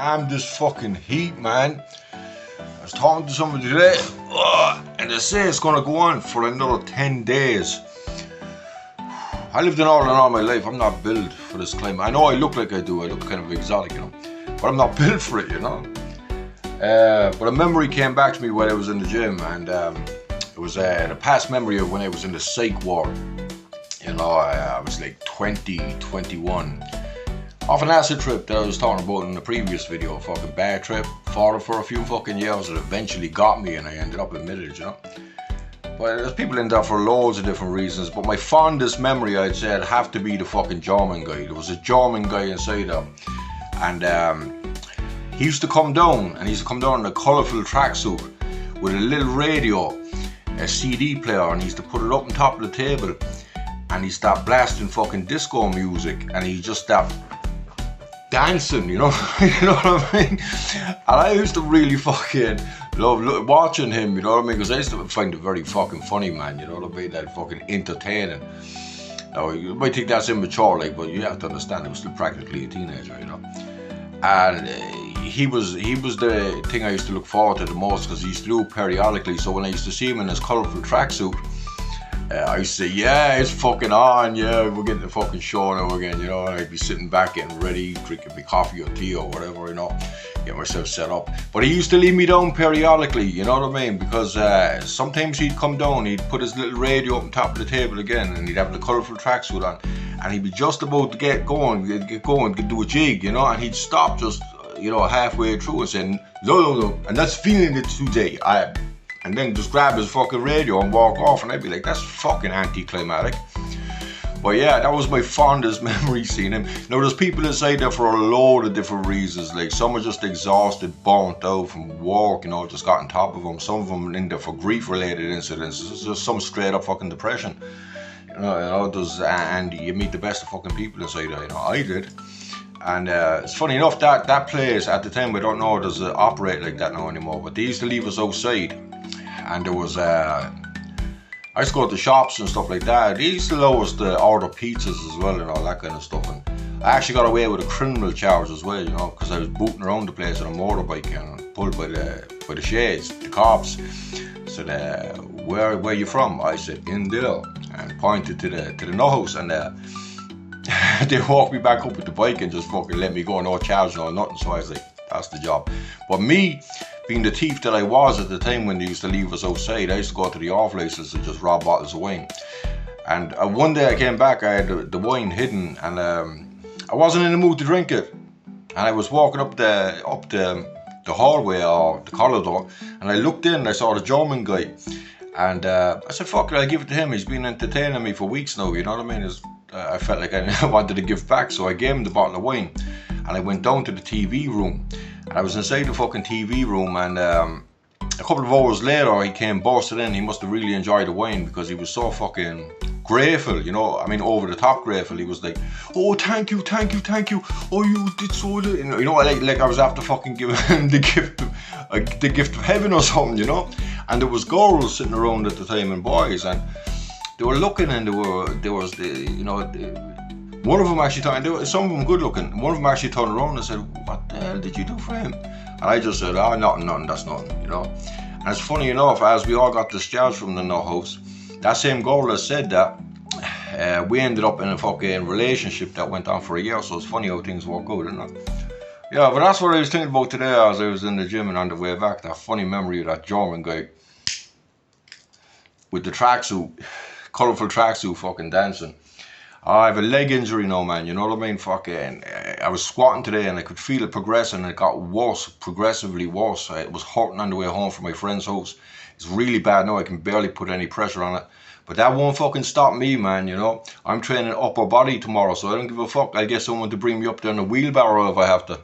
Damn this fucking heat, man. I was talking to somebody today, and they say it's gonna go on for another 10 days. I lived in Ireland all my life. I'm not built for this climate. I know I look like I do. I look kind of exotic, you know, but I'm not built for it, you know. But a memory came back to me while I was in the gym, and it was a past memory of when I was in the psych ward. You know, I was like 20, 21. Off an acid trip that I was talking about in the previous video, a fucking bad trip. Fought it for a few fucking years, it eventually got me and I ended up admitted, you know. But there's people in there for loads of different reasons, but my fondest memory, I'd say, it'd have to be the fucking German guy. There was a German guy inside there, and he used to come down, and he used to come down in a colourful tracksuit with a little radio, a CD player, and he used to put it up on top of the table, and he started blasting fucking disco music, and he just started dancing, you know, you know what I mean? And I used to really fucking love watching him, you know what I mean? Because I used to find it very fucking funny, man, you know what I mean? That fucking entertaining. Now, you might think that's immature, like, but you have to understand, he was still practically a teenager, you know? And he was the thing I used to look forward to the most, because he used to do it periodically. So when I used to see him in his colourful tracksuit, I used to say, yeah, it's fucking on, yeah, we're getting the fucking show now again, you know, and I'd be sitting back getting ready, drinking my coffee or tea or whatever, you know, get myself set up. But he used to leave me down periodically, you know what I mean, because sometimes he'd come down, he'd put his little radio up on top of the table again, and he'd have the colourful tracksuit on, and he'd be just about to get going, do a jig, you know, and he'd stop just, you know, halfway through and say, no, and that's feeling it today, and then just grab his fucking radio and walk off, and I'd be like, that's fucking anticlimactic. But yeah, that was my fondest memory, seeing him. Now there's people inside there for a load of different reasons. Like some are just exhausted, burnt out from work, you know, just got on top of them. Some of them in there for grief-related incidents. There's just some straight up fucking depression. You know, and you meet the best of fucking people inside there, you know, I did. And it's funny enough, that place at the time, I don't know, does it operate like that now anymore, but they used to leave us outside. And there was, I used to go to shops and stuff like that. They used to allow us to order pizzas as well and all that kind of stuff. And I actually got away with a criminal charge as well, you know, because I was booting around the place on a motorbike and pulled by the shades, the cops. Said, where are you from? I said, in there, and pointed to the no house, and they walked me back up with the bike and just fucking let me go, no charge, no nothing. So I was like, that's the job. But me, being the thief that I was at the time when they used to leave us outside, I used to go to the off license and just rob bottles of wine. And one day I came back, I had the wine hidden, and I wasn't in the mood to drink it. And I was walking up the hallway or the corridor, and I looked in and I saw the German guy. And I said, fuck it, I'll give it to him. He's been entertaining me for weeks now, you know what I mean? I felt like I wanted to give back, so I gave him the bottle of wine. And I went down to the TV room. And I was inside the fucking TV room, and a couple of hours later he came busted in. He must have really enjoyed the wine because he was so fucking grateful, you know, I mean, over the top grateful. He was like, oh, thank you, oh, you did so, you know, like I was after fucking giving him the gift of heaven or something, you know. And there was girls sitting around at the time, and boys, and they were looking, and there was you know, one of them actually turned, some of them good looking, one of them actually turned around and said, what the hell did you do for him? And I just said, oh, nothing, that's nothing, you know. And it's funny enough, as we all got discharged from the nut house, that same girl that said that, we ended up in a fucking relationship that went on for a year. So it's funny how things work out, isn't it? Yeah, but that's what I was thinking about today as I was in the gym and on the way back, that funny memory of that German guy with the tracksuit, colourful tracksuit, fucking dancing. I have a leg injury now, man, you know what I mean? Fucking, I was squatting today and I could feel it progressing, and it got worse, progressively worse. It was hurting on the way home from my friend's house. It's really bad now, I can barely put any pressure on it. But that won't fucking stop me, man, you know? I'm training upper body tomorrow, so I don't give a fuck. I'll get someone to bring me up there in a wheelbarrow if I have to.